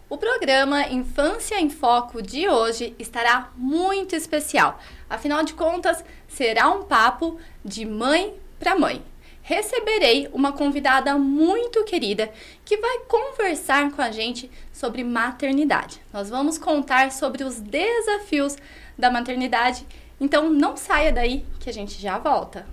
O programa Infância em Foco de hoje estará muito especial. Afinal de contas, será um papo de mãe para mãe. Receberei uma convidada muito querida que vai conversar com a gente sobre maternidade. Nós vamos contar sobre os desafios da maternidade. Então não saia daí que a gente já volta.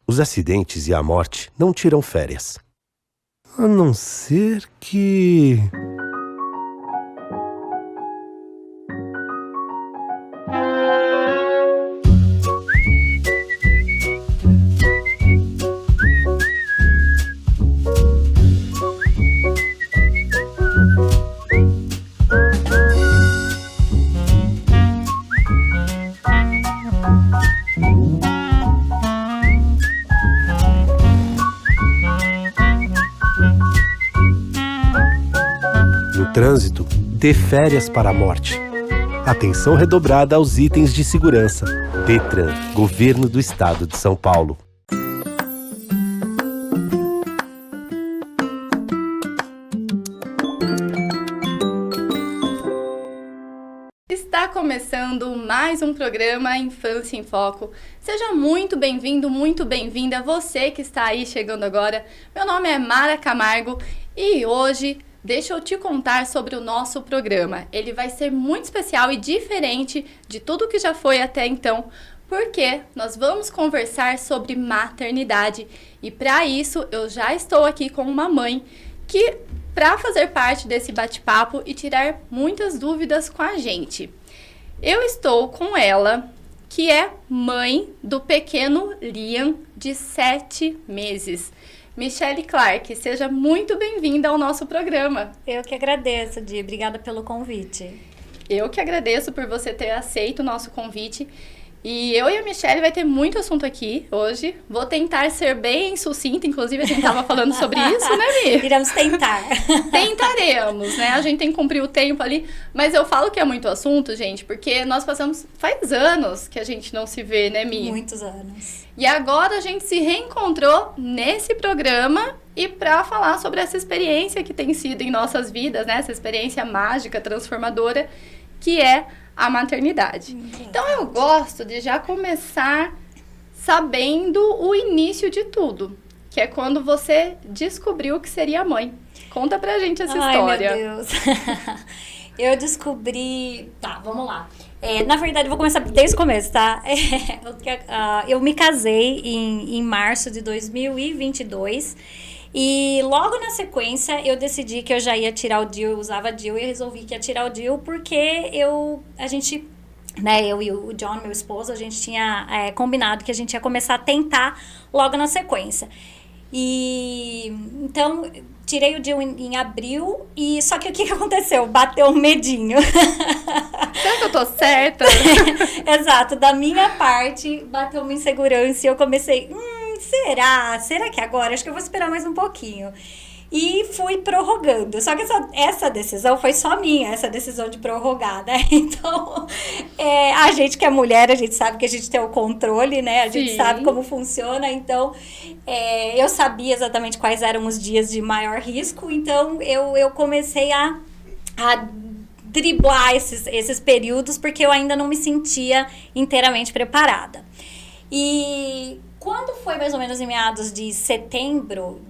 Os acidentes e a morte não tiram férias. A não ser que... No trânsito, dê férias para a morte. Atenção redobrada aos itens de segurança. Detran, Governo do Estado de São Paulo. Está começando mais um programa Infância em Foco. Seja muito bem-vindo, muito bem-vinda você que está aí chegando agora. Meu nome é Mara Camargo e hoje deixa eu te contar sobre o nosso programa. Ele vai ser muito especial e diferente de tudo que já foi até então, porque nós vamos conversar sobre maternidade. E para isso eu já estou aqui com uma mãe que para fazer parte desse bate-papo e tirar muitas dúvidas com a gente. Eu estou com ela, que é mãe do pequeno Liam, de 7 meses. Michele Clark, seja muito bem-vinda ao nosso programa. Eu que agradeço, Di. Obrigada pelo convite. Eu que agradeço por você ter aceito o nosso convite. E eu e a Michele vai ter muito assunto aqui hoje. Vou tentar ser bem sucinta, inclusive a gente estava falando sobre isso, né, Mi? Iremos tentar. Tentaremos, né? A gente tem que cumprir o tempo ali. Mas eu falo que é muito assunto, gente, porque nós passamos... Faz anos que a gente não se vê, né, Mi? Muitos anos. E agora a gente se reencontrou nesse programa e para falar sobre essa experiência que tem sido em nossas vidas, né? Essa experiência mágica, transformadora, que é a maternidade. Então eu gosto de já começar sabendo o início de tudo, que é quando você descobriu que seria mãe. Conta pra gente essa história. Ai, meu Deus. Eu descobri... Tá, vamos lá. Na verdade, eu vou começar desde o começo, tá? Eu me casei em março de 2022 e logo na sequência eu decidi que eu já ia tirar o DIU, eu usava DIU e eu resolvi que ia tirar o DIU porque eu e o John, meu esposo, a gente tinha combinado que a gente ia começar a tentar logo na sequência. E então tirei o DIU em abril e só que o que aconteceu? Bateu um medinho. Será que eu tô certa? Exato, da minha parte bateu uma insegurança e eu comecei, será que agora? Acho que eu vou esperar mais um pouquinho. E fui prorrogando. Só que essa decisão foi só minha, essa decisão de prorrogar, né? Então, a gente que é mulher, a gente sabe que a gente tem o controle, né? A gente sabe como funciona. Então, eu sabia exatamente quais eram os dias de maior risco. Então, eu comecei a driblar esses períodos, porque eu ainda não me sentia inteiramente preparada. E quando foi mais ou menos em meados de setembro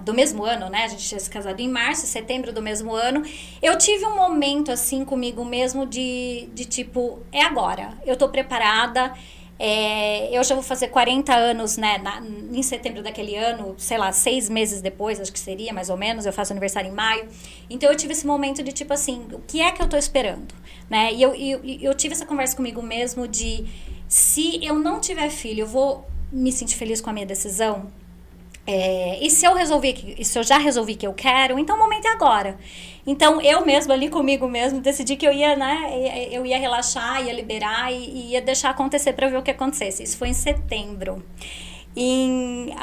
do mesmo ano, né? A gente tinha se casado em março, setembro do mesmo ano. Eu tive um momento, assim, comigo mesmo de tipo, é agora. Eu tô preparada. Eu já vou fazer 40 anos, né? Em setembro daquele ano, sei lá, 6 meses depois, acho que seria, mais ou menos. Eu faço aniversário em maio. Então, eu tive esse momento de tipo assim, o que é que eu tô esperando? Né? E eu tive essa conversa comigo mesmo de, se eu não tiver filho, eu vou me sentir feliz com a minha decisão? E se eu já resolvi que eu quero, então o momento é agora. Então, eu mesma ali comigo mesmo, decidi que eu ia, né, eu ia relaxar, ia liberar e ia deixar acontecer para ver o que acontecesse. Isso foi em setembro. Em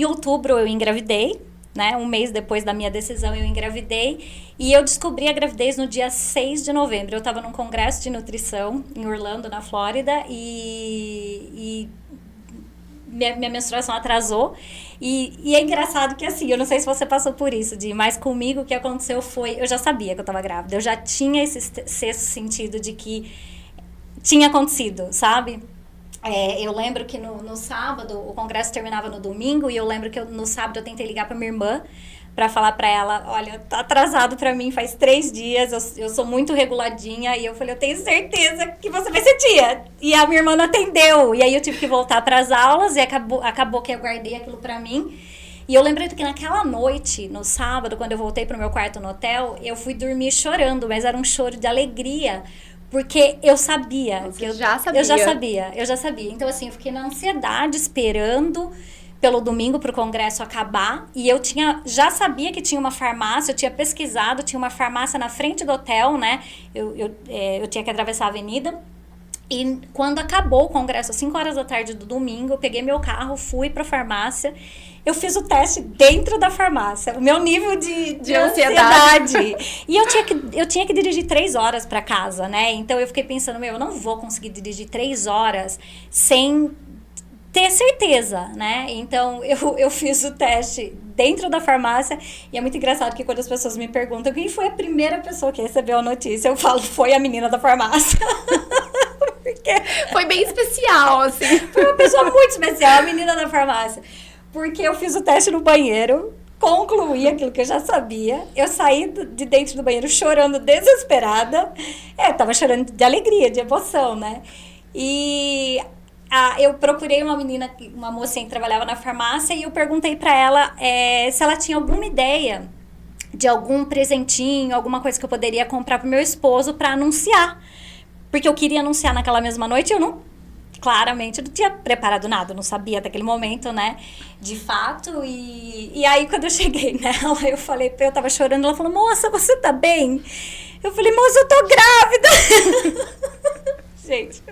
outubro eu engravidei, né, um mês depois da minha decisão eu engravidei, e eu descobri a gravidez no dia 6 de novembro. Eu estava num congresso de nutrição em Orlando, na Flórida, e minha menstruação atrasou. E é engraçado que, assim, eu não sei se você passou por isso, mas comigo o que aconteceu foi, eu já sabia que eu tava grávida, eu já tinha esse sexto sentido de que tinha acontecido, sabe? Eu lembro que no sábado, o congresso terminava no domingo, e eu lembro que no sábado eu tentei ligar pra minha irmã, pra falar pra ela, olha, tá atrasado pra mim faz 3 dias, eu sou muito reguladinha, e eu falei, eu tenho certeza que você vai ser tia. E a minha irmã não atendeu, e aí eu tive que voltar pras aulas, e acabou que eu guardei aquilo pra mim. E eu lembro que naquela noite, no sábado, quando eu voltei pro meu quarto no hotel, eu fui dormir chorando, mas era um choro de alegria, porque eu sabia. Você já sabia? Eu já sabia. Então, assim, eu fiquei na ansiedade, esperando pelo domingo pro congresso acabar, e eu já sabia que tinha uma farmácia, eu tinha pesquisado, tinha uma farmácia na frente do hotel, né? Eu tinha que atravessar a avenida, e quando acabou o congresso, às 5 horas da tarde do domingo, eu peguei meu carro, fui pra farmácia, eu fiz o teste dentro da farmácia, o meu nível de ansiedade. E eu tinha que dirigir 3 horas pra casa, né? Então eu fiquei pensando, eu não vou conseguir dirigir 3 horas sem ter certeza, né? Então, eu fiz o teste dentro da farmácia, e é muito engraçado que quando as pessoas me perguntam quem foi a primeira pessoa que recebeu a notícia, eu falo, foi a menina da farmácia. Porque foi bem especial, assim. Foi uma pessoa muito especial, a menina da farmácia. Porque eu fiz o teste no banheiro, concluí aquilo que eu já sabia, eu saí de dentro do banheiro chorando desesperada, tava chorando de alegria, de emoção, né? E eu procurei uma mocinha que trabalhava na farmácia, e eu perguntei pra ela se ela tinha alguma ideia de algum presentinho, alguma coisa que eu poderia comprar pro meu esposo pra anunciar. Porque eu queria anunciar naquela mesma noite, e eu claramente não tinha preparado nada, eu não sabia daquele momento, né, de fato. E aí, quando eu cheguei nela, eu tava chorando, ela falou, moça, você tá bem? Eu falei, moça, eu tô grávida. Gente,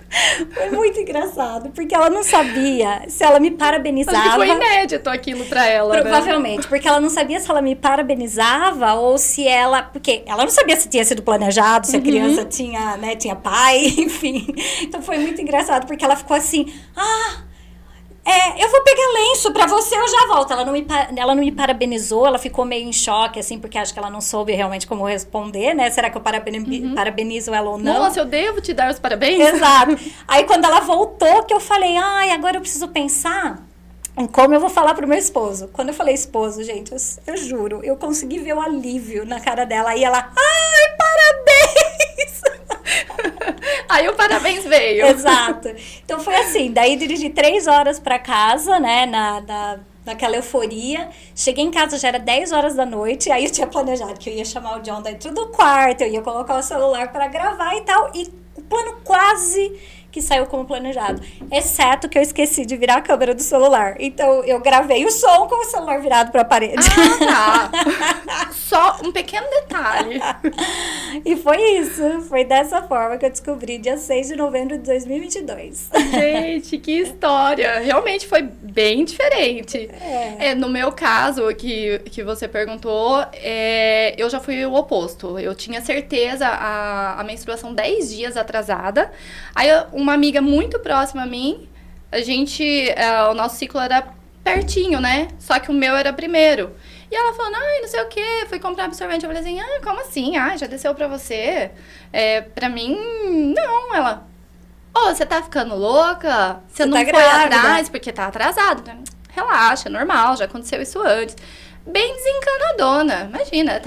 foi muito engraçado, porque ela não sabia se ela me parabenizava. Acho que foi inédito aquilo pra ela, provavelmente, né? Porque ela não sabia se ela me parabenizava ou se ela... Porque ela não sabia se tinha sido planejado, se a criança tinha pai, enfim. Então foi muito engraçado, porque ela ficou assim, eu vou pegar lenço pra você, eu já volto. Ela não me parabenizou, ela ficou meio em choque, assim, porque acho que ela não soube realmente como responder, né? Será que eu parabenizo ela ou não? Nossa, eu devo te dar os parabéns? Exato. Aí, quando ela voltou, que eu falei, agora eu preciso pensar em como eu vou falar pro meu esposo. Quando eu falei esposo, gente, eu juro, eu consegui ver o alívio na cara dela. Aí ela, parabéns! Aí o parabéns veio. Exato. Então foi assim, daí dirigi 3 horas pra casa, né, naquela euforia. Cheguei em casa, já era 10 horas da noite, aí eu tinha planejado que eu ia chamar o John dentro do quarto, eu ia colocar o celular pra gravar e tal, e o plano quase que saiu como planejado, exceto que eu esqueci de virar a câmera do celular. Então, eu gravei o som com o celular virado pra parede. Tá. Só um pequeno detalhe. E foi isso. Foi dessa forma que eu descobri, dia 6 de novembro de 2022. Gente, que história. Realmente foi bem diferente. No meu caso, que você perguntou, eu já fui o oposto. Eu tinha certeza a menstruação 10 dias atrasada. Aí, uma amiga muito próxima a mim, o nosso ciclo era pertinho, né? Só que o meu era primeiro. E ela falando, ai, não sei o quê, fui comprar absorvente. Eu falei assim, como assim? Já desceu pra você? Pra mim, não. Ela, você tá ficando louca? Você não tá foi grávida. atrás porque tá atrasado. Relaxa, normal, já aconteceu isso antes. Bem desencanadona, imagina,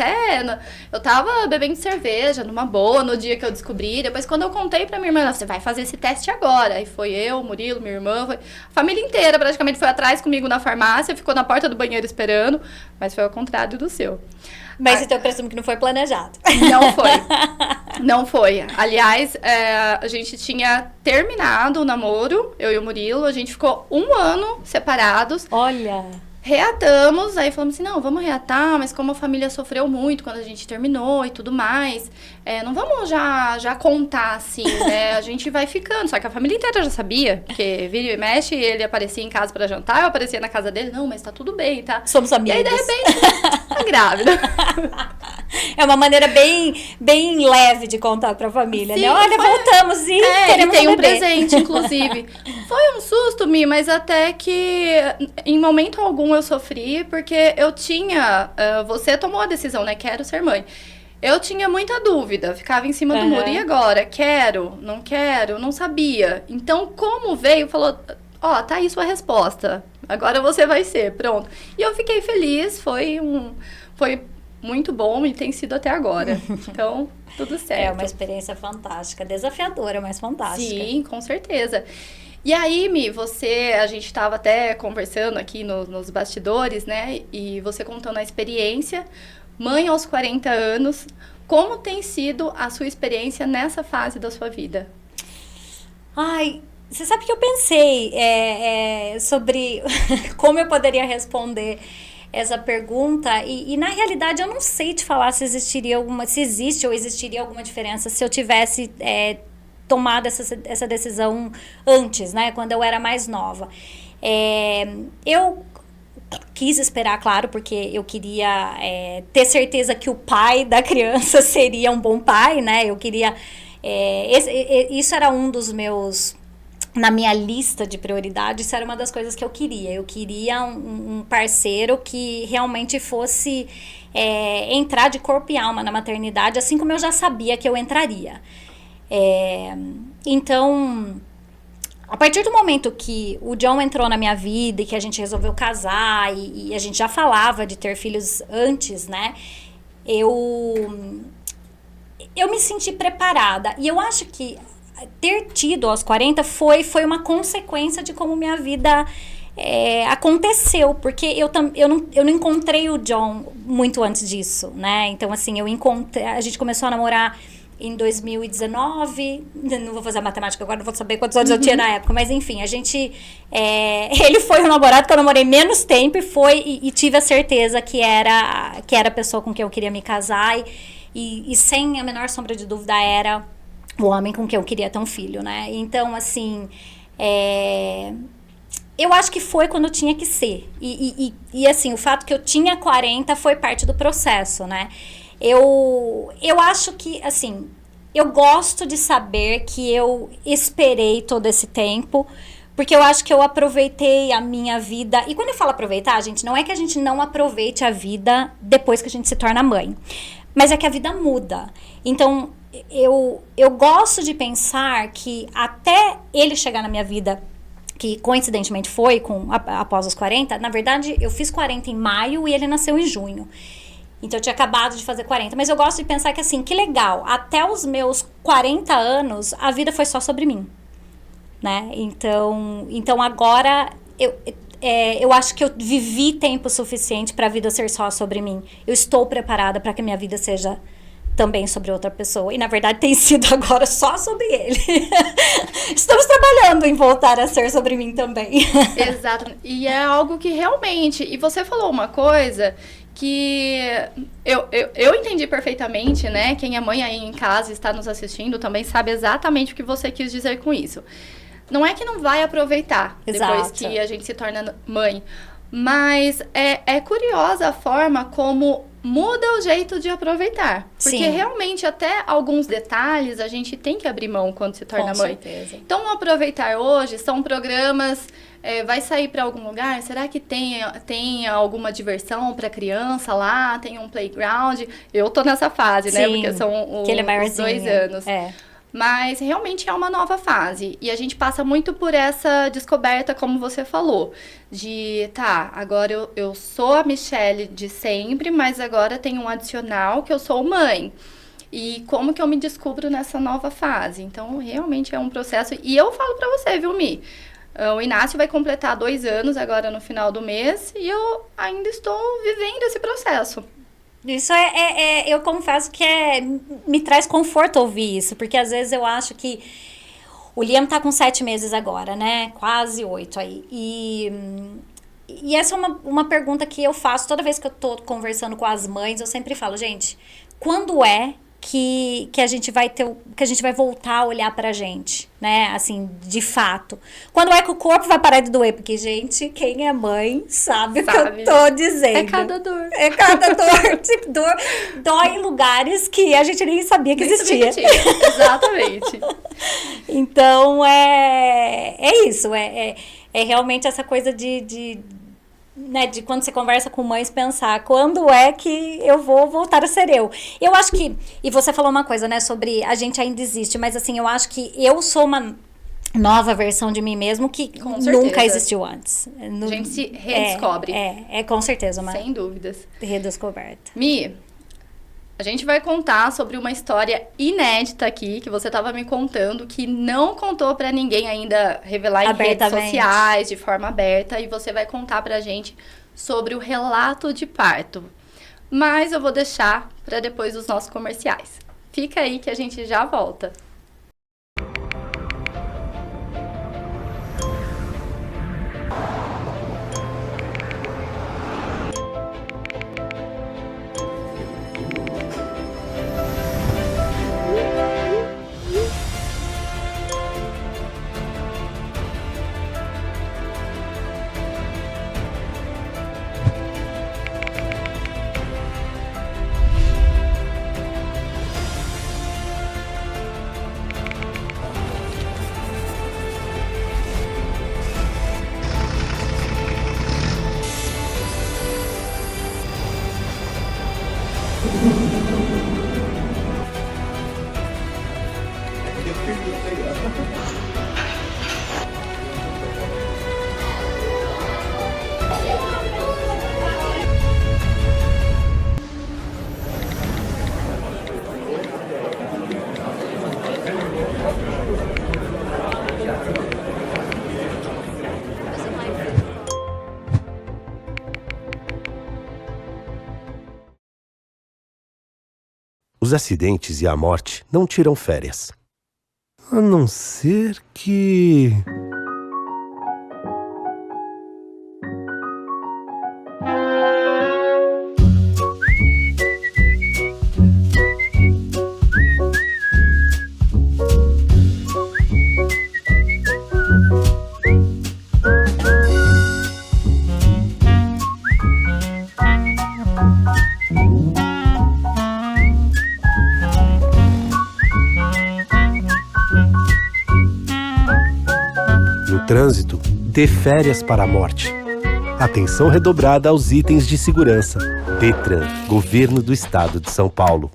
eu tava bebendo cerveja numa boa no dia que eu descobri, depois quando eu contei pra minha irmã, você vai fazer esse teste agora, aí foi eu, Murilo, minha irmã, a família inteira praticamente foi atrás comigo na farmácia, ficou na porta do banheiro esperando, mas foi ao contrário do seu. Mas então eu presumo que não foi planejado. Não foi. Aliás, a gente tinha terminado o namoro, eu e o Murilo, a gente ficou 1 ano separados. Olha... Reatamos, aí falamos assim, não, vamos reatar, mas como a família sofreu muito quando a gente terminou e tudo mais, não vamos já contar assim, né, a gente vai ficando, só que a família inteira já sabia, porque vira e mexe, ele aparecia em casa pra jantar, eu aparecia na casa dele, não, mas tá tudo bem, tá? Somos amigos. E aí, de repente, tá grávida. É uma maneira bem leve de contar pra família, Sim, né? Olha, voltamos e teremos e tem um bebê. presente, inclusive. Foi um susto, Mi, mas até que em momento algum eu sofri, porque eu tinha... você tomou a decisão, né? Quero ser mãe. Eu tinha muita dúvida, ficava em cima do muro. E agora? Quero? Não sabia. Então, como veio, falou... tá aí sua resposta. Agora você vai ser, pronto. E eu fiquei feliz, foi muito bom e tem sido até agora. Então, tudo certo. É uma experiência fantástica, desafiadora, mas fantástica. Sim, com certeza. E aí, Mi, a gente estava até conversando aqui nos bastidores, né? E você contando a experiência, mãe aos 40 anos, como tem sido a sua experiência nessa fase da sua vida? Ai, você sabe que eu pensei sobre como eu poderia responder essa pergunta e na realidade eu não sei te falar se existe ou existiria alguma diferença se eu tivesse tomado essa decisão antes, né, quando eu era mais nova. Eu quis esperar, claro, porque eu queria ter certeza que o pai da criança seria um bom pai, né, eu queria... isso era um dos meus... Na minha lista de prioridades, isso era uma das coisas que eu queria. Eu queria um parceiro que realmente fosse entrar de corpo e alma na maternidade, assim como eu já sabia que eu entraria. Então, a partir do momento que o John entrou na minha vida e que a gente resolveu casar e a gente já falava de ter filhos antes, né? Eu me senti preparada. E eu acho que ter tido aos 40 foi uma consequência de como minha vida aconteceu, porque eu não encontrei o John muito antes disso, né? Então, assim, a gente começou a namorar em 2019, não vou fazer a matemática agora, não vou saber quantos anos eu tinha na época, mas enfim, a gente, ele foi o namorado que eu namorei menos tempo e tive a certeza que era a pessoa com quem eu queria me casar e sem a menor sombra de dúvida era o homem com quem eu queria ter um filho, né? Então, assim, eu acho que foi quando tinha que ser. E assim, o fato que eu tinha 40 foi parte do processo, né? Eu acho que, assim, eu gosto de saber que eu esperei todo esse tempo, porque eu acho que eu aproveitei a minha vida. E quando eu falo aproveitar, gente, não é que a gente não aproveite a vida depois que a gente se torna mãe, mas é que a vida muda. Então, eu gosto de pensar que até ele chegar na minha vida, que coincidentemente foi após os 40, na verdade eu fiz 40 em maio e ele nasceu em junho. Então eu tinha acabado de fazer 40, mas eu gosto de pensar que assim, que legal, até os meus 40 anos a vida foi só sobre mim, né? Então agora eu acho que eu vivi tempo suficiente para a vida ser só sobre mim. Eu estou preparada para que a minha vida seja também sobre outra pessoa. E, na verdade, tem sido agora só sobre ele. Estamos trabalhando em voltar a ser sobre mim também. Exato. E é algo que realmente... E você falou uma coisa que eu entendi perfeitamente, né? Quem é mãe aí em casa e está nos assistindo também sabe exatamente o que você quis dizer com isso. Não é que não vai aproveitar depois que a gente se torna mãe, mas é curiosa a forma como muda o jeito de aproveitar. Porque Sim. realmente até alguns detalhes a gente tem que abrir mão quando se torna Com mãe. certeza. Então, o aproveitar hoje são programas, vai sair para algum lugar, será que tem alguma diversão para criança lá, tem um playground? Eu tô nessa fase, né? Sim, Porque são que ele é os maiorzinho. 2 anos. É. Mas realmente é uma nova fase. E a gente passa muito por essa descoberta, como você falou. De, agora eu sou a Michelle de sempre, mas agora tem um adicional que eu sou mãe. E como que eu me descubro nessa nova fase? Então, realmente é um processo. E eu falo pra você, viu, Mi? O Inácio vai completar 2 anos agora no final do mês. E eu ainda estou vivendo esse processo. Isso eu confesso que me traz conforto ouvir isso, porque às vezes eu acho que o Liam tá com 7 meses agora, né? Quase 8 aí. E essa é uma pergunta que eu faço toda vez que eu tô conversando com as mães, eu sempre falo, gente, quando é que a gente vai que a gente vai voltar a olhar pra gente, né? Assim, de fato. Quando é que o corpo vai parar de doer? Porque, gente, quem é mãe sabe o que eu tô dizendo. É cada dor. É cada dor. Tipo, dói em lugares que a gente nem sabia que existia. Exatamente. Então, é isso. É realmente essa coisa né, de quando você conversa com mães, pensar quando é que eu vou voltar a ser eu. Eu acho que, e você falou uma coisa, né, sobre a gente ainda existe, mas assim, eu acho que eu sou uma nova versão de mim mesmo que nunca existiu antes. A gente se redescobre. Com certeza, mas sem dúvidas. Redescoberta. Mi, a gente vai contar sobre uma história inédita aqui, que você estava me contando, que não contou para ninguém ainda revelar em redes sociais, de forma aberta, e você vai contar pra gente sobre o relato de parto. Mas eu vou deixar para depois dos nossos comerciais. Fica aí que a gente já volta. Os acidentes e a morte não tiram férias. A não ser que... Trânsito, dê férias para a morte. Atenção redobrada aos itens de segurança. Detran, Governo do Estado de São Paulo.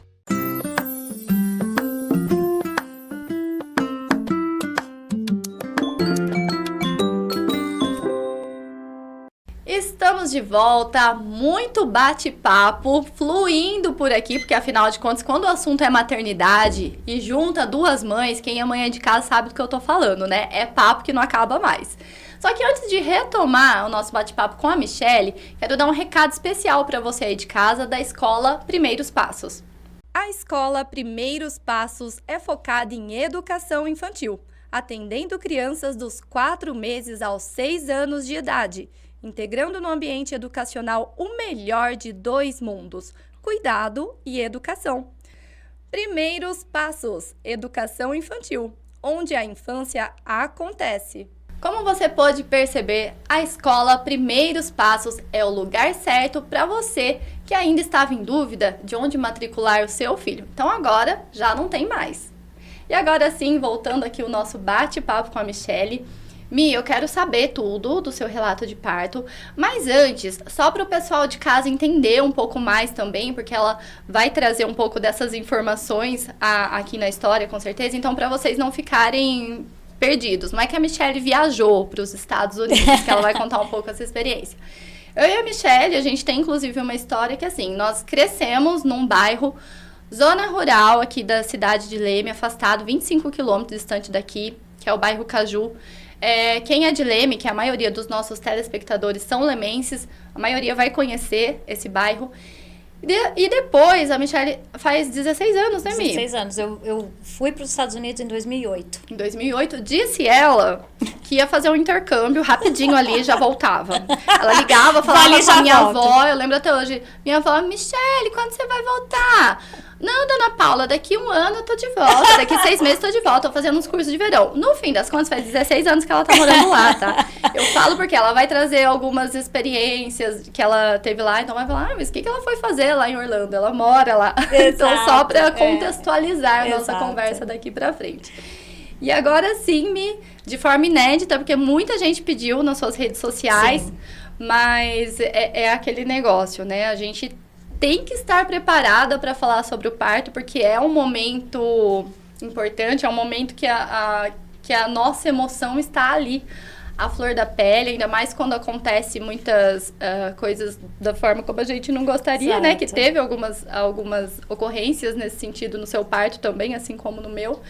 Estamos de volta, muito bate-papo fluindo por aqui, porque afinal de contas, quando o assunto é maternidade e junta 2 mães, quem é mãe de casa sabe do que eu tô falando, né? É papo que não acaba mais. Só que antes de retomar o nosso bate-papo com a Michelle, quero dar um recado especial para você aí de casa da Escola Primeiros Passos. A Escola Primeiros Passos é focada em educação infantil, atendendo crianças dos 4 meses aos 6 anos de idade, integrando no ambiente educacional o melhor de 2 mundos, cuidado e educação. Primeiros Passos, educação infantil, onde a infância acontece. Como você pode perceber, a Escola Primeiros Passos é o lugar certo para você que ainda estava em dúvida de onde matricular o seu filho. Então agora já não tem mais. E agora sim, voltando aqui o nosso bate-papo com a Michele. Mi, eu quero saber tudo do seu relato de parto, mas antes, só para o pessoal de casa entender um pouco mais também, porque ela vai trazer um pouco dessas informações aqui na história, com certeza, então para vocês não ficarem perdidos. Não é que a Michele viajou para os Estados Unidos, que ela vai contar um pouco essa experiência. Eu e a Michele, a gente tem inclusive uma história que assim, nós crescemos num bairro, zona rural aqui da cidade de Leme, afastado 25 quilômetros distante daqui, que é o bairro Caju. Quem é de Leme, que a maioria dos nossos telespectadores são lemenses, a maioria vai conhecer esse bairro. E depois, a Michele faz 16 anos, né, Mi? 16 anos. Eu fui para os Estados Unidos em 2008. Em 2008, disse ela que ia fazer um intercâmbio rapidinho ali e já voltava. Ela ligava, falava com a minha avó, eu lembro até hoje. Minha avó, Michele, quando você vai voltar? Não, dona Paula, daqui 1 ano eu tô de volta, daqui 6 meses eu tô de volta, tô fazendo uns cursos de verão. No fim das contas, faz 16 anos que ela tá morando lá, tá? Eu falo porque ela vai trazer algumas experiências que ela teve lá, então vai falar, mas o que ela foi fazer lá em Orlando? Ela mora lá. Exato, então, só pra contextualizar a nossa conversa daqui pra frente. E agora sim, de forma inédita, porque muita gente pediu nas suas redes sociais, sim. Mas é aquele negócio, né? A gente tem que estar preparada para falar sobre o parto, porque é um momento importante, é um momento que a nossa emoção está ali, à flor da pele, ainda mais quando acontece muitas coisas da forma como a gente não gostaria, exato, né? Que teve algumas ocorrências nesse sentido no seu parto também, assim como no meu.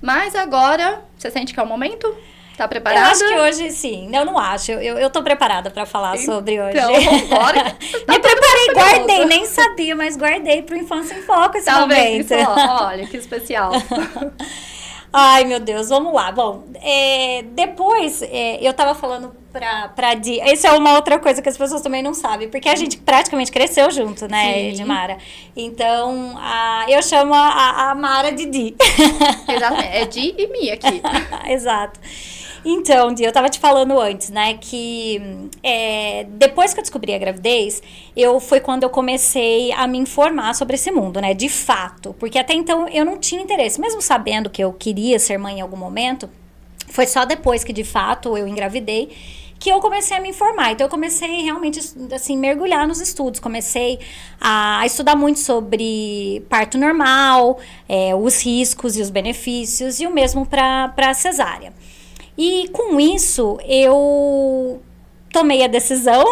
Mas agora, você sente que é o momento? Tá preparada? Eu acho que hoje, sim. Eu não acho. Eu tô preparada pra falar sobre hoje. Então, vambora. Me preparei, guardei. Nem sabia, mas guardei pro Infância em Foco esse momento. Olha, que especial. Ai, meu Deus, vamos lá. Bom, depois eu tava falando pra Di. Essa é uma outra coisa que as pessoas também não sabem, porque a gente praticamente cresceu junto, né, Edmara? Então, eu chamo a Mara de Di. Exatamente, é Di e Mi aqui. Exato. Então, Di, eu tava te falando antes, né, que depois que eu descobri a gravidez, foi quando eu comecei a me informar sobre esse mundo, né, de fato, porque até então eu não tinha interesse, mesmo sabendo que eu queria ser mãe em algum momento, foi só depois que de fato eu engravidei, que eu comecei a me informar. Então, eu comecei realmente, assim, mergulhar nos estudos. Comecei a estudar muito sobre parto normal, os riscos e os benefícios, e o mesmo para cesárea. E com isso, eu tomei a decisão,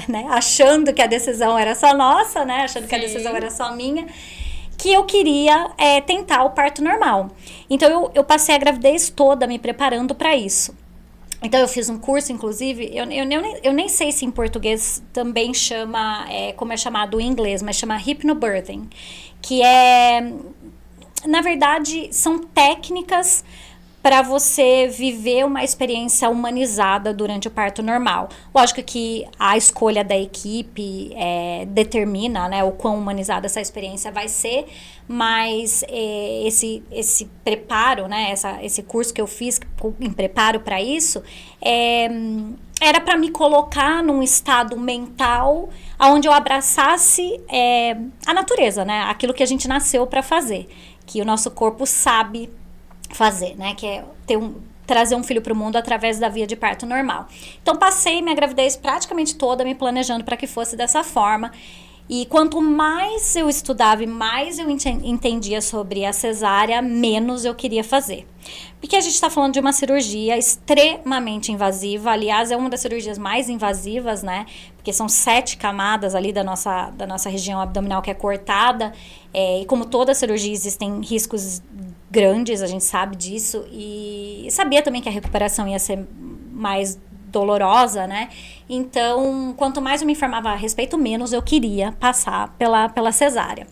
né, achando que a decisão era só nossa, né, achando que a decisão era só minha, que eu queria tentar o parto normal. Então, eu passei a gravidez toda me preparando para isso. Então, eu fiz um curso, inclusive, eu nem sei se em português também chama, como é chamado em inglês, mas chama hypnobirthing, que na verdade, são técnicas para você viver uma experiência humanizada durante o parto normal. Lógico que a escolha da equipe determina, né, o quão humanizada essa experiência vai ser, mas esse preparo, né, esse curso que eu fiz em preparo para isso, era para me colocar num estado mental onde eu abraçasse a natureza, né, aquilo que a gente nasceu para fazer, que o nosso corpo sabe fazer, né, que é trazer um filho para o mundo através da via de parto normal. Então, passei minha gravidez praticamente toda me planejando para que fosse dessa forma. E quanto mais eu estudava e mais eu entendia sobre a cesárea, menos eu queria fazer. Porque a gente está falando de uma cirurgia extremamente invasiva. Aliás, é uma das cirurgias mais invasivas, né? Porque são 7 camadas ali da nossa região abdominal que é cortada. E como toda cirurgia, existem riscos grandes, a gente sabe disso. E sabia também que a recuperação ia ser mais dolorosa, né? Então, quanto mais eu me informava a respeito, menos eu queria passar pela cesárea.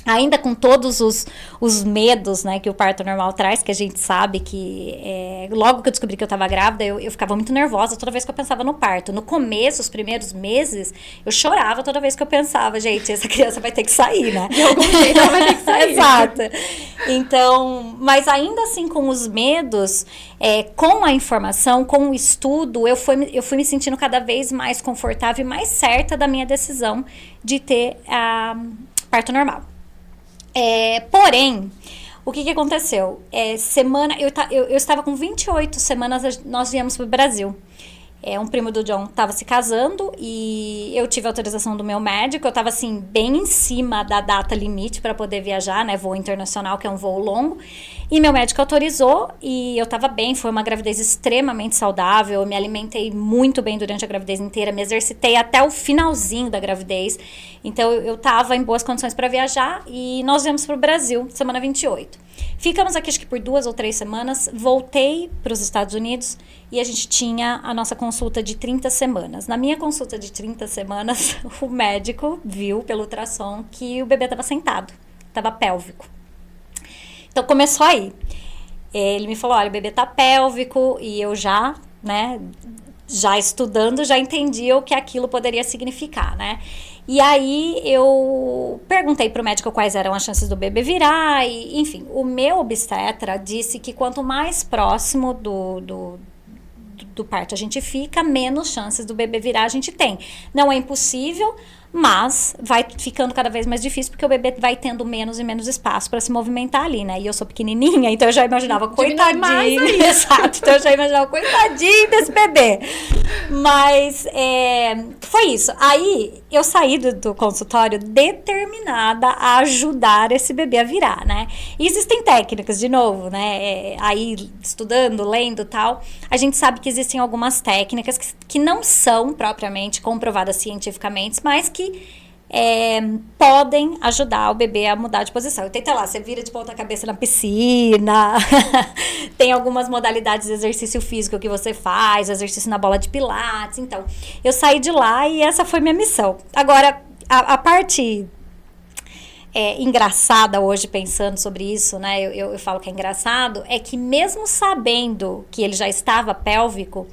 Ainda com todos os medos, né, que o parto normal traz, que a gente sabe que logo que eu descobri que eu estava grávida, eu ficava muito nervosa toda vez que eu pensava no parto. No começo, os primeiros meses, eu chorava toda vez que eu pensava, gente, essa criança vai ter que sair, né? De algum jeito ela vai ter que sair. Exato. Então, mas ainda assim com os medos, com a informação, com o estudo, eu fui me sentindo cada vez mais confortável e mais certa da minha decisão de ter parto normal. Porém, o que aconteceu? Eu estava com 28 semanas, nós viemos para o Brasil. Um primo do John estava se casando e eu tive autorização do meu médico. Eu estava, assim, bem em cima da data limite para poder viajar, né? Voo internacional, que é um voo longo. E meu médico autorizou e eu estava bem. Foi uma gravidez extremamente saudável. Eu me alimentei muito bem durante a gravidez inteira. Me exercitei até o finalzinho da gravidez. Então, eu estava em boas condições para viajar e nós viemos para o Brasil, semana 28. Ficamos aqui, acho que por 2 ou 3 semanas. Voltei para os Estados Unidos e a gente tinha a nossa consulta de 30 semanas. Na minha consulta de 30 semanas, o médico viu pelo ultrassom que o bebê estava sentado, estava pélvico. Então, começou aí. Ele me falou, olha, o bebê tá pélvico, e eu já estudando, já entendia o que aquilo poderia significar, né? E aí, eu perguntei pro médico quais eram as chances do bebê virar, e, enfim, o meu obstetra disse que quanto mais próximo do parto a gente fica, menos chances do bebê virar a gente tem. Não é impossível, mas vai ficando cada vez mais difícil, porque o bebê vai tendo menos e menos espaço para se movimentar ali, né? E eu sou pequenininha, então eu já imaginava, coitadinho. Exato, então eu já imaginava, coitadinho desse bebê. Mas foi isso. Aí eu saí do consultório determinada a ajudar esse bebê a virar, né? E existem técnicas, de novo, né? Aí estudando, lendo e tal, a gente sabe que existem algumas técnicas que não são propriamente comprovadas cientificamente, mas que podem ajudar o bebê a mudar de posição. Então, lá, você vira de ponta cabeça na piscina, tem algumas modalidades de exercício físico que você faz, exercício na bola de pilates. Então, eu saí de lá e essa foi minha missão. Agora, a parte engraçada hoje, pensando sobre isso, né, eu falo que é engraçado, é que mesmo sabendo que ele já estava pélvico,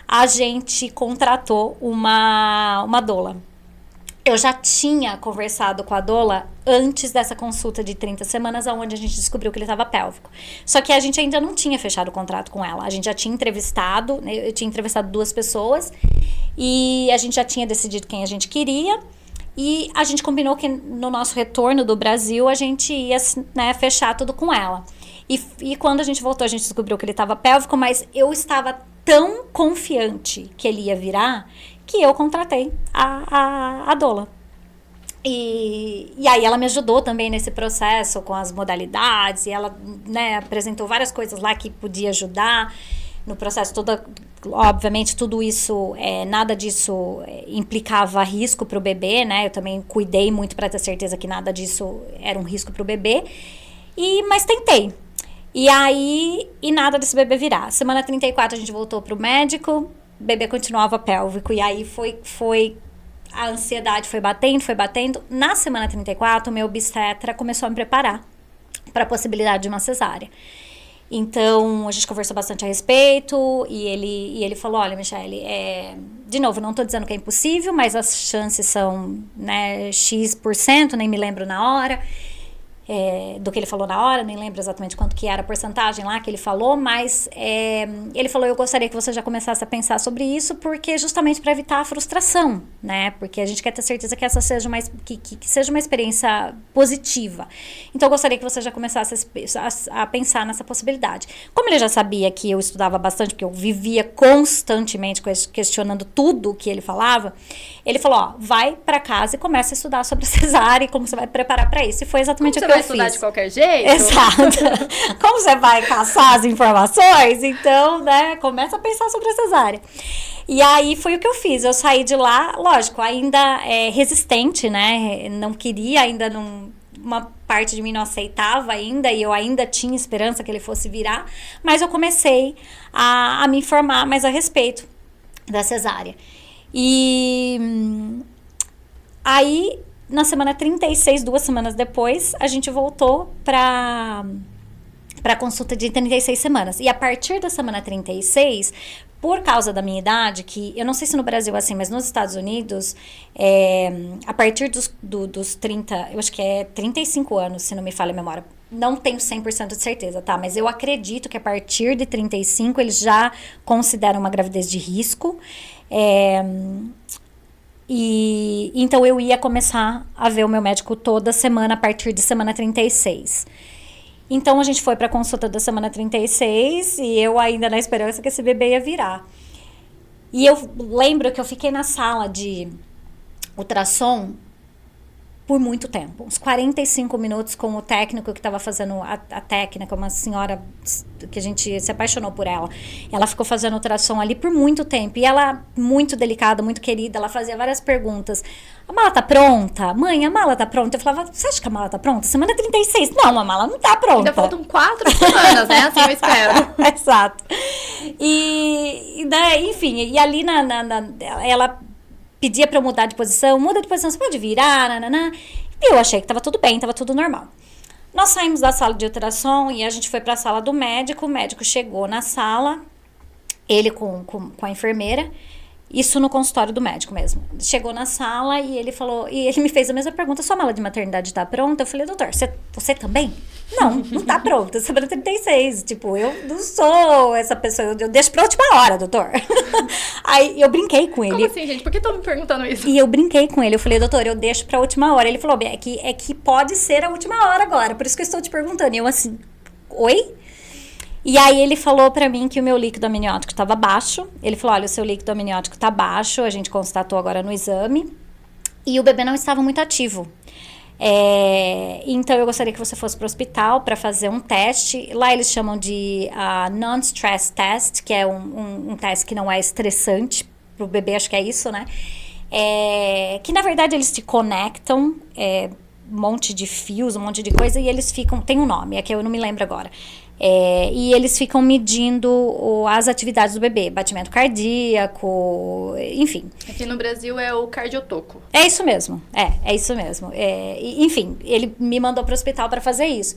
a gente contratou uma doula. Eu já tinha conversado com a doula antes dessa consulta de 30 semanas, onde a gente descobriu que ele estava pélvico. Só que a gente ainda não tinha fechado o contrato com ela. A gente já tinha entrevistado, eu tinha entrevistado 2 pessoas, e a gente já tinha decidido quem a gente queria. E a gente combinou que no nosso retorno do Brasil, a gente ia, né, fechar tudo com ela. E quando a gente voltou, a gente descobriu que ele estava pélvico, mas eu estava tão confiante que ele ia virar, que eu contratei a doula. E aí ela me ajudou também nesse processo com as modalidades, e ela, né, apresentou várias coisas lá que podia ajudar no processo. Obviamente, tudo isso, nada disso implicava risco para o bebê, né? Eu também cuidei muito para ter certeza que nada disso era um risco para o bebê. Mas tentei. E aí, nada desse bebê virar. Semana 34 a gente voltou pro médico, o bebê continuava pélvico, e aí a ansiedade foi batendo. Na semana 34, o meu obstetra começou a me preparar para a possibilidade de uma cesárea. Então, a gente conversou bastante a respeito, e ele falou, olha, Michele, de novo, não estou dizendo que é impossível, mas as chances são, né, X%, nem me lembro na hora, do que ele falou na hora, nem lembro exatamente quanto que era a porcentagem lá que ele falou, mas ele falou, eu gostaria que você já começasse a pensar sobre isso, porque justamente para evitar a frustração, né, porque a gente quer ter certeza que essa seja que seja uma experiência positiva. Então, eu gostaria que você já começasse a pensar nessa possibilidade. Como ele já sabia que eu estudava bastante, porque eu vivia constantemente questionando tudo que ele falava, ele falou, ó, vai para casa e começa a estudar sobre a cesárea e como você vai preparar para isso. E foi exatamente o que eu fiz. Você vai estudar de qualquer jeito? Exato. Como você vai caçar as informações, então, né, começa a pensar sobre a cesárea. E aí foi o que eu fiz. Eu saí de lá, lógico, ainda resistente, né, não queria, ainda não... Uma parte de mim não aceitava ainda, e eu ainda tinha esperança que ele fosse virar, mas eu comecei a me informar mais a respeito da cesárea. E aí na semana 36, 2 semanas depois, a gente voltou para consulta de 36 semanas. E a partir da semana 36, por causa da minha idade, que eu não sei se no Brasil é assim, mas nos Estados Unidos, a partir dos 30, eu acho que é 35 anos, se não me falha a memória. Não tenho 100% de certeza, tá? Mas eu acredito que a partir de 35 eles já consideram uma gravidez de risco. E então eu ia começar a ver o meu médico toda semana a partir de semana 36. Então a gente foi para consulta da semana 36 e eu ainda na esperança que esse bebê ia virar. E eu lembro que eu fiquei na sala de ultrassom por muito tempo, uns 45 minutos com o técnico que estava fazendo a técnica, uma senhora que a gente se apaixonou por ela. Ela ficou fazendo ultrassom ali por muito tempo. E ela, muito delicada, muito querida, ela fazia várias perguntas. A mala tá pronta? Mãe, a mala tá pronta? Eu falava, você acha que a mala tá pronta? Semana 36. Não, a mala não tá pronta. Ainda faltam 4 semanas, né? Assim eu espero. Exato. Enfim, e ali ela pedia pra eu mudar de posição, muda de posição, você pode virar, nananã. E eu achei que tava tudo bem, tava tudo normal. Nós saímos da sala de ultrassom e a gente foi pra sala do médico, o médico chegou na sala, ele com a enfermeira, isso no consultório do médico mesmo. Chegou na sala e ele falou, e ele me fez a mesma pergunta, sua mala de maternidade tá pronta? Eu falei, doutor, você também? Não tá pronta, semana 36, tipo, eu não sou essa pessoa, eu deixo pra última hora, doutor. Aí eu brinquei com ele. Como assim, gente? Por que estão me perguntando isso? E eu brinquei com ele, eu falei, doutor, eu deixo pra última hora. Ele falou, é que pode ser a última hora agora, por isso que eu estou te perguntando. E eu assim, oi? E aí ele falou pra mim que o meu líquido amniótico estava baixo. Ele falou, olha, o seu líquido amniótico tá baixo, a gente constatou agora no exame. E o bebê não estava muito ativo. Então eu gostaria que você fosse para o hospital para fazer um teste. Lá eles chamam de non-stress test, que é um teste que não é estressante para o bebê, acho que é isso, né? Que na verdade eles te conectam, um monte de fios, um monte de coisa, e eles ficam, tem um nome, é que eu não me lembro agora. E eles ficam medindo as atividades do bebê, batimento cardíaco, enfim. Aqui no Brasil é o cardiotoco. É isso mesmo, é isso mesmo. Enfim, ele me mandou para o hospital para fazer isso.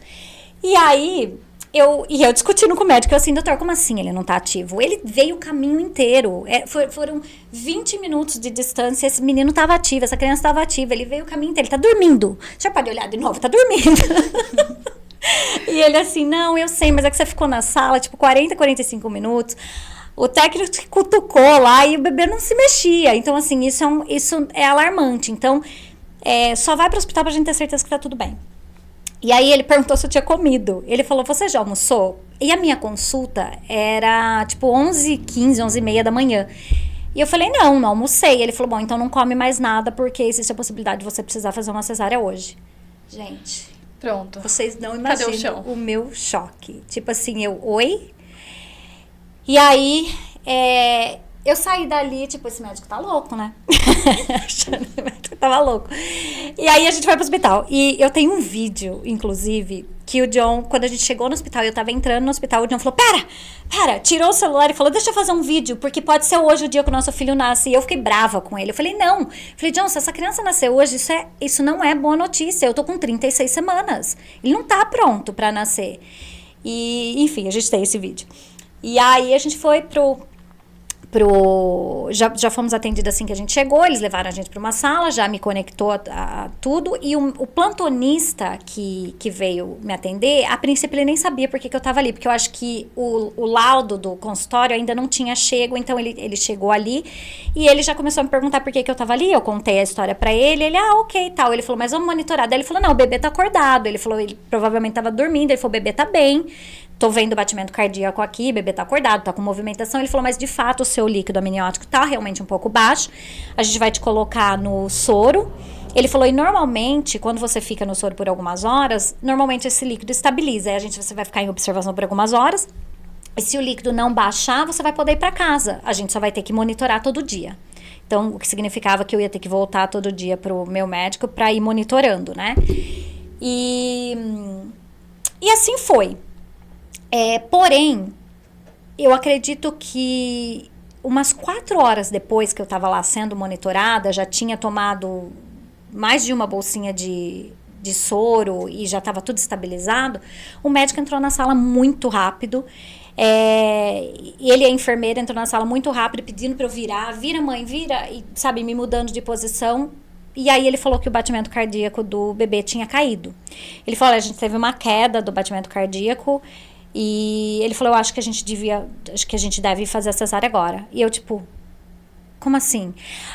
E aí, eu discutindo com o médico, eu assim, doutor, como assim ele não tá ativo? Ele veio o caminho inteiro, foram 20 minutos de distância, esse menino tava ativo, essa criança tava ativa, ele veio o caminho inteiro, ele tá dormindo. O senhor pode olhar de novo, tá dormindo. E ele assim, não, eu sei, mas é que você ficou na sala, tipo, 40, 45 minutos. O técnico te cutucou lá e o bebê não se mexia. Então, assim, isso é alarmante. Então, só vai pro hospital pra gente ter certeza que tá tudo bem. E aí ele perguntou se eu tinha comido. Ele falou, você já almoçou? E a minha consulta era, tipo, 11h15, 11h30 da manhã. E eu falei, não almocei. Ele falou, bom, então não come mais nada, porque existe a possibilidade de você precisar fazer uma cesárea hoje. Gente... Pronto. Vocês não Cadê imaginam o meu choque. Tipo assim, oi? E aí, eu saí dali, tipo, esse médico tá louco, né? Achando que o médico tava louco. E aí a gente foi pro hospital. E eu tenho um vídeo, inclusive, que o John, quando a gente chegou no hospital, eu tava entrando no hospital, o John falou, pera, tirou o celular e falou, deixa eu fazer um vídeo, porque pode ser hoje o dia que o nosso filho nasce. E eu fiquei brava com ele. Eu falei, não. Falei, John, se essa criança nascer hoje, isso não é boa notícia. Eu tô com 36 semanas. Ele não tá pronto pra nascer. E, enfim, a gente tem esse vídeo. E aí a gente foi já fomos atendidos assim que a gente chegou, eles levaram a gente para uma sala, já me conectou a tudo, e o plantonista que veio me atender, a princípio ele nem sabia por que eu tava ali, porque eu acho que o laudo do consultório ainda não tinha chego, então ele chegou ali, e ele já começou a me perguntar por que eu tava ali, eu contei a história pra ele, ok, tal, ele falou, mas vamos monitorar, daí ele falou, não, o bebê tá acordado, ele falou, ele provavelmente tava dormindo, ele falou, o bebê tá bem, tô vendo batimento cardíaco aqui, bebê tá acordado, tá com movimentação. Ele falou, mas de fato o seu líquido amniótico tá realmente um pouco baixo. A gente vai te colocar no soro. Ele falou, e normalmente, quando você fica no soro por algumas horas, normalmente esse líquido estabiliza. Aí você vai ficar em observação por algumas horas. E se o líquido não baixar, você vai poder ir pra casa. A gente só vai ter que monitorar todo dia. Então, o que significava que eu ia ter que voltar todo dia pro meu médico pra ir monitorando, né? E assim foi. Porém, eu acredito que umas 4 horas depois que eu estava lá sendo monitorada, já tinha tomado mais de uma bolsinha de soro e já estava tudo estabilizado, o médico entrou na sala muito rápido. Ele e a enfermeira entrou na sala muito rápido, pedindo para eu vira mãe, vira, e sabe, me mudando de posição. E aí ele falou que o batimento cardíaco do bebê tinha caído. Ele falou, a gente teve uma queda do batimento cardíaco, e ele falou, acho que a gente deve fazer a cesárea agora. E eu, tipo, como assim?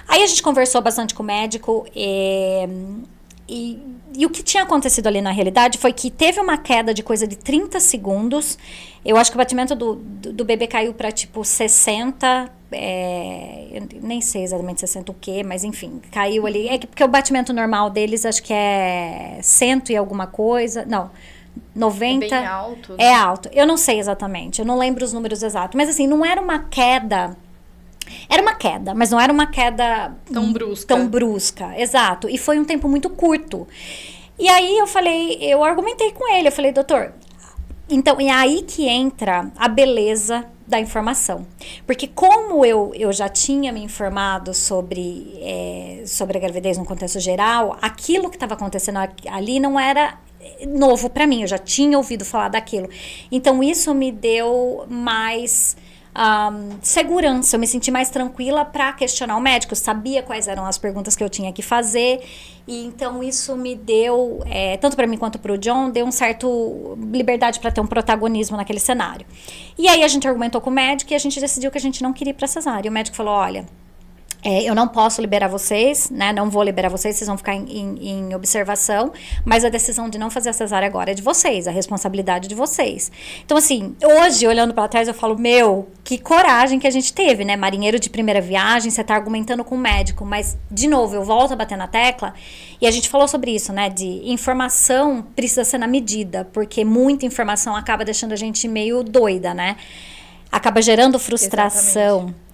Aí a gente conversou bastante com o médico, e o que tinha acontecido ali na realidade foi que teve uma queda de coisa de 30 segundos. Eu acho que o batimento do bebê caiu para tipo 60, eu nem sei exatamente 60 o quê, mas enfim, caiu ali. Porque o batimento normal deles acho que é 100 e alguma coisa, não, 90. É bem alto. Né? É alto, eu não sei exatamente, eu não lembro os números exatos, mas assim, não era uma queda... Era uma queda, mas não era uma queda tão brusca, exato. E foi um tempo muito curto. E aí eu argumentei com ele, eu falei, doutor, então, é aí que entra a beleza da informação. Porque como eu já tinha me informado sobre a gravidez no contexto geral, aquilo que estava acontecendo ali não era novo para mim, eu já tinha ouvido falar daquilo. Então, isso me deu mais... segurança, eu me senti mais tranquila para questionar o médico, eu sabia quais eram as perguntas que eu tinha que fazer, e então isso me deu, tanto para mim quanto para o John, deu um certo liberdade para ter um protagonismo naquele cenário. E aí a gente argumentou com o médico e a gente decidiu que a gente não queria ir para cesárea. E o médico falou, olha, eu não posso liberar vocês, né? Não vou liberar vocês, vocês vão ficar em observação, mas a decisão de não fazer a cesárea agora é de vocês, a responsabilidade de vocês. Então, assim, hoje, olhando para trás, eu falo, que coragem que a gente teve, né? Marinheiro de primeira viagem, você tá argumentando com o médico, mas, de novo, eu volto a bater na tecla, e a gente falou sobre isso, né? De informação precisa ser na medida, porque muita informação acaba deixando a gente meio doida, né? Acaba gerando frustração. Exatamente.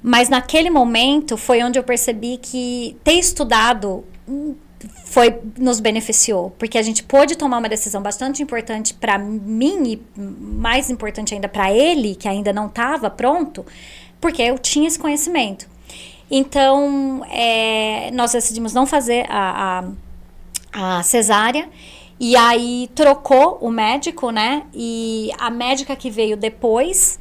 Mas naquele momento foi onde eu percebi que ter estudado nos beneficiou. Porque a gente pôde tomar uma decisão bastante importante para mim e mais importante ainda para ele, que ainda não estava pronto, porque eu tinha esse conhecimento. Então, nós decidimos não fazer a cesárea. E aí trocou o médico, né? E a médica que veio depois...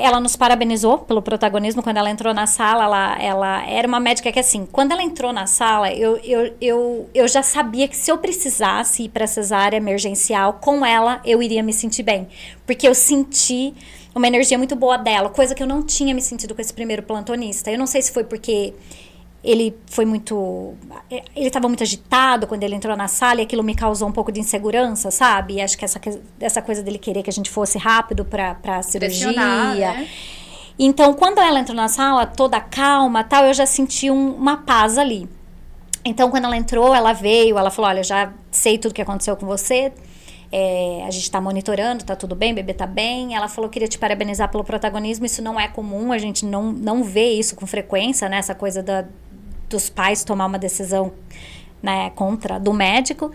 ela nos parabenizou pelo protagonismo. Quando ela entrou na sala, ela era uma médica que, assim, quando ela entrou na sala, eu já sabia que se eu precisasse ir para cesárea emergencial, com ela eu iria me sentir bem. Porque eu senti uma energia muito boa dela, coisa que eu não tinha me sentido com esse primeiro plantonista. Eu não sei se foi porque ele estava muito agitado quando ele entrou na sala e aquilo me causou um pouco de insegurança, sabe? E acho que essa coisa dele querer que a gente fosse rápido pra cirurgia. Né? Então, quando ela entrou na sala, toda calma, tal, eu já senti uma paz ali. Então, quando ela entrou, ela veio, ela falou, olha, eu já sei tudo que aconteceu com você, a gente tá monitorando, tá tudo bem, o bebê tá bem. Ela falou, queria te parabenizar pelo protagonismo, isso não é comum, a gente não vê isso com frequência, né? Essa coisa dos pais tomar uma decisão, né, do médico.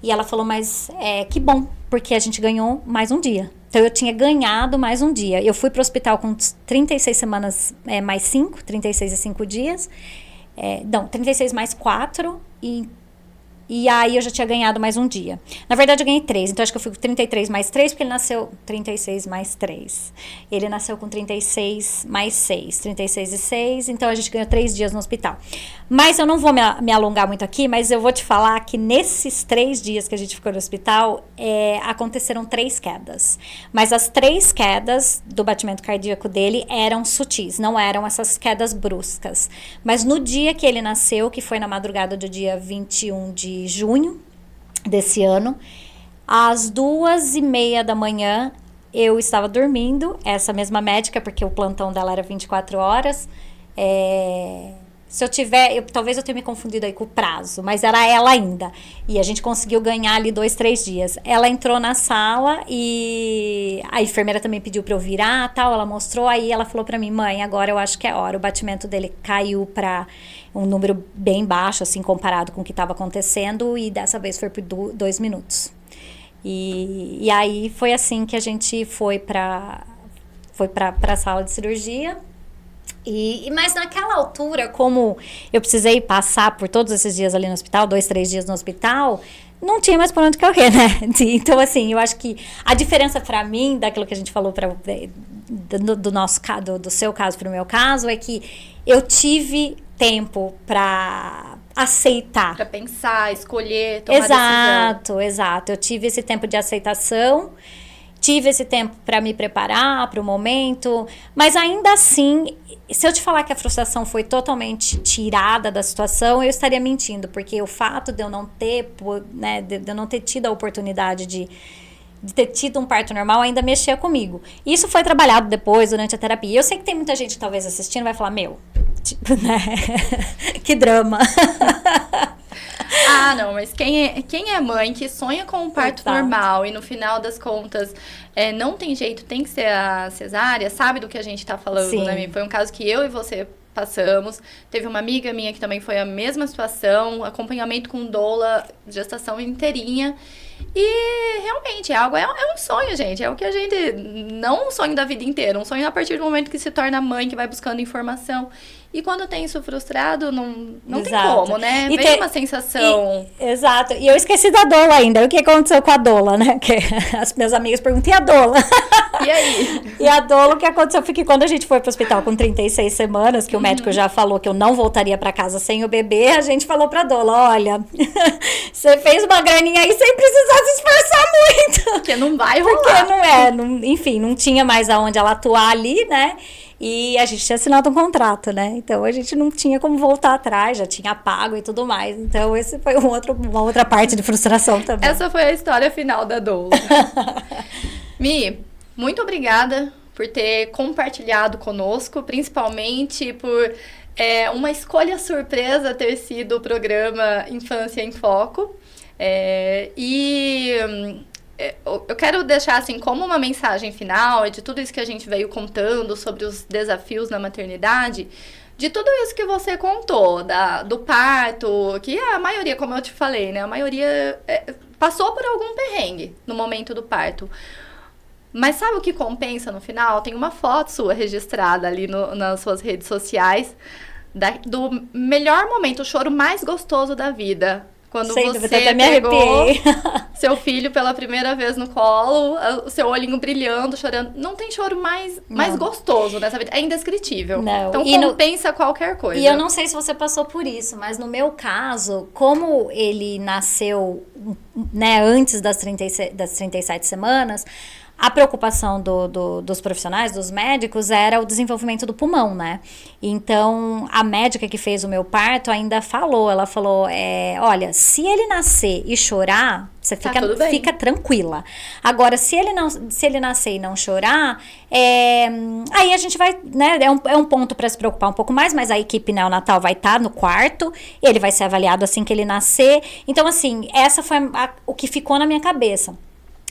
E ela falou, mas que bom, porque a gente ganhou mais um dia. Então, eu tinha ganhado mais um dia. Eu fui pro hospital com 36 semanas mais 5, 36 e 5 dias. 36 mais 4 e aí eu já tinha ganhado mais um dia. Na verdade, eu ganhei 3. Então, acho que eu fui com 33 mais 3, porque ele nasceu 36 mais 3. Ele nasceu com 36 mais 6. 36 e 6. Então, a gente ganhou 3 dias no hospital. Mas eu não vou me alongar muito aqui, mas eu vou te falar que nesses 3 dias que a gente ficou no hospital, aconteceram 3 quedas. Mas as 3 quedas do batimento cardíaco dele eram sutis, não eram essas quedas bruscas. Mas no dia que ele nasceu, que foi na madrugada do dia 21 de junho desse ano, às 2h30 da manhã, eu estava dormindo, essa mesma médica, porque o plantão dela era 24 horas, se eu tiver, talvez eu tenha me confundido aí com o prazo, mas era ela ainda, e a gente conseguiu ganhar ali 2, 3 dias. Ela entrou na sala e a enfermeira também pediu para eu virar, tal, ela mostrou, aí ela falou para mim, mãe, agora eu acho que é hora. O batimento dele caiu para um número bem baixo, assim, comparado com o que estava acontecendo, e dessa vez foi por 2 minutos. E aí foi assim que a gente foi para a sala de cirurgia. Mas naquela altura, como eu precisei passar por todos esses dias ali no hospital, 2, 3 dias no hospital, não tinha mais por onde correr, né? Então, assim, eu acho que a diferença para mim, daquilo que a gente falou do nosso caso, do seu caso para o meu caso, é que eu tive tempo para aceitar. Para pensar, escolher, tomar decisão. Exato. Eu tive esse tempo de aceitação, tive esse tempo para me preparar para o momento, mas ainda assim, se eu te falar que a frustração foi totalmente tirada da situação, eu estaria mentindo, porque o fato de eu não ter, né, de eu não ter tido a oportunidade de ter tido um parto normal ainda mexia comigo. Isso foi trabalhado depois, durante a terapia. Eu sei que tem muita gente talvez assistindo vai falar, tipo, né? Que drama. Não, mas quem é mãe que sonha com um parto normal e no final das contas não tem jeito, tem que ser a cesárea, sabe do que a gente tá falando, Sim. né? Foi um caso que eu e você passamos. Teve uma amiga minha que também foi a mesma situação, acompanhamento com doula, gestação inteirinha. E realmente é um sonho, gente. É o que a gente. Não um sonho da vida inteira, um sonho a partir do momento que se torna mãe, que vai buscando informação. E quando tem isso frustrado, não tem como, né? Vem uma sensação. Exato. E eu esqueci da doula ainda. O que aconteceu com a doula, né? Que as minhas amigas perguntam, e a doula? E aí? E a doula, o que aconteceu foi que quando a gente foi pro hospital com 36 semanas, que o médico já falou que eu não voltaria pra casa sem o bebê, a gente falou pra doula, olha, você fez uma graninha aí sem precisar se esforçar muito. Porque não vai rolar. Porque enfim, não tinha mais aonde ela atuar ali, né? E a gente tinha assinado um contrato, né? Então a gente não tinha como voltar atrás, já tinha pago e tudo mais. Então esse foi uma outra parte de frustração também. Essa foi a história final da doula. Mi, muito obrigada por ter compartilhado conosco, principalmente por uma escolha surpresa ter sido o programa Infância em Foco. Eu quero deixar assim como uma mensagem final de tudo isso que a gente veio contando sobre os desafios na maternidade, de tudo isso que você contou, do parto, que a maioria, como eu te falei, né, a maioria passou por algum perrengue no momento do parto. Mas sabe o que compensa no final? Tem uma foto sua registrada ali nas suas redes sociais do melhor momento, o choro mais gostoso da vida. Quando você pegou seu filho pela primeira vez no colo, o seu olhinho brilhando, chorando. Não tem choro mais gostoso nessa vida. É indescritível. Não. Então compensa qualquer coisa. E eu não sei se você passou por isso, mas no meu caso, como ele nasceu, né, antes das 37 semanas, a preocupação dos profissionais, dos médicos, era o desenvolvimento do pulmão, né? Então, a médica que fez o meu parto ainda falou, ela falou, olha, se ele nascer e chorar, você fica tranquila. Agora, se ele nascer e não chorar, aí a gente vai, né, é um ponto para se preocupar um pouco mais, mas a equipe neonatal vai estar no quarto, ele vai ser avaliado assim que ele nascer. Então, assim, essa foi o que ficou na minha cabeça.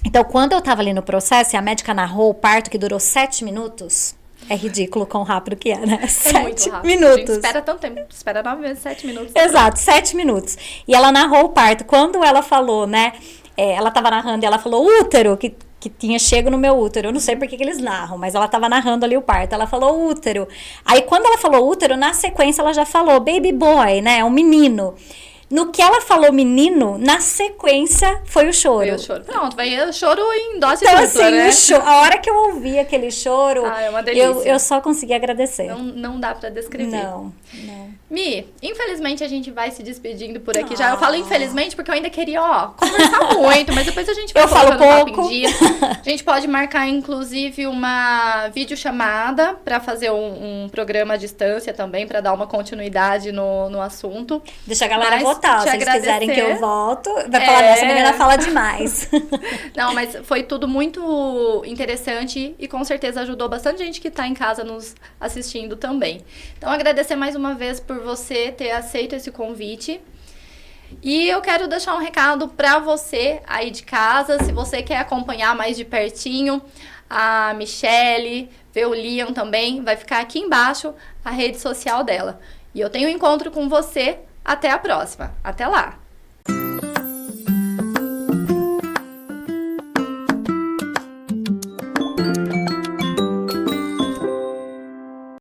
Então, quando eu tava ali no processo e a médica narrou o parto, que durou 7 minutos, é ridículo quão rápido que é, né? 7 minutos. A gente espera tanto tempo, espera 9 vezes 7 minutos. Exato, 7 minutos. E ela narrou o parto. Quando ela falou, né, ela tava narrando e ela falou útero, que tinha chego no meu útero. Eu não sei por que eles narram, mas ela tava narrando ali o parto. Ela falou útero. Aí, quando ela falou útero, na sequência ela já falou baby boy, né, um menino. No que ela falou menino, na sequência foi o choro. Foi o choro. Pronto, vai o choro em dose então, dupla, assim, né? A hora que eu ouvi aquele choro, é uma delícia. Eu só consegui agradecer. Não dá pra descrever. Não. Mi, infelizmente a gente vai se despedindo por aqui já. Eu falo infelizmente porque eu ainda queria, conversar muito, mas depois a gente vai colocando o papo em dia. A gente pode marcar, inclusive, uma videochamada pra fazer um programa à distância também, pra dar uma continuidade no assunto. Deixa a galera votar, se eles quiserem que eu volto. Vai falar, essa menina fala demais. Não, mas foi tudo muito interessante e com certeza ajudou bastante gente que tá em casa nos assistindo também. Então, agradecer mais uma vez por você ter aceito esse convite. E eu quero deixar um recado para você aí de casa, se você quer acompanhar mais de pertinho a Michele, ver o Liam também, vai ficar aqui embaixo a rede social dela. E eu tenho um encontro com você, até a próxima. Até lá!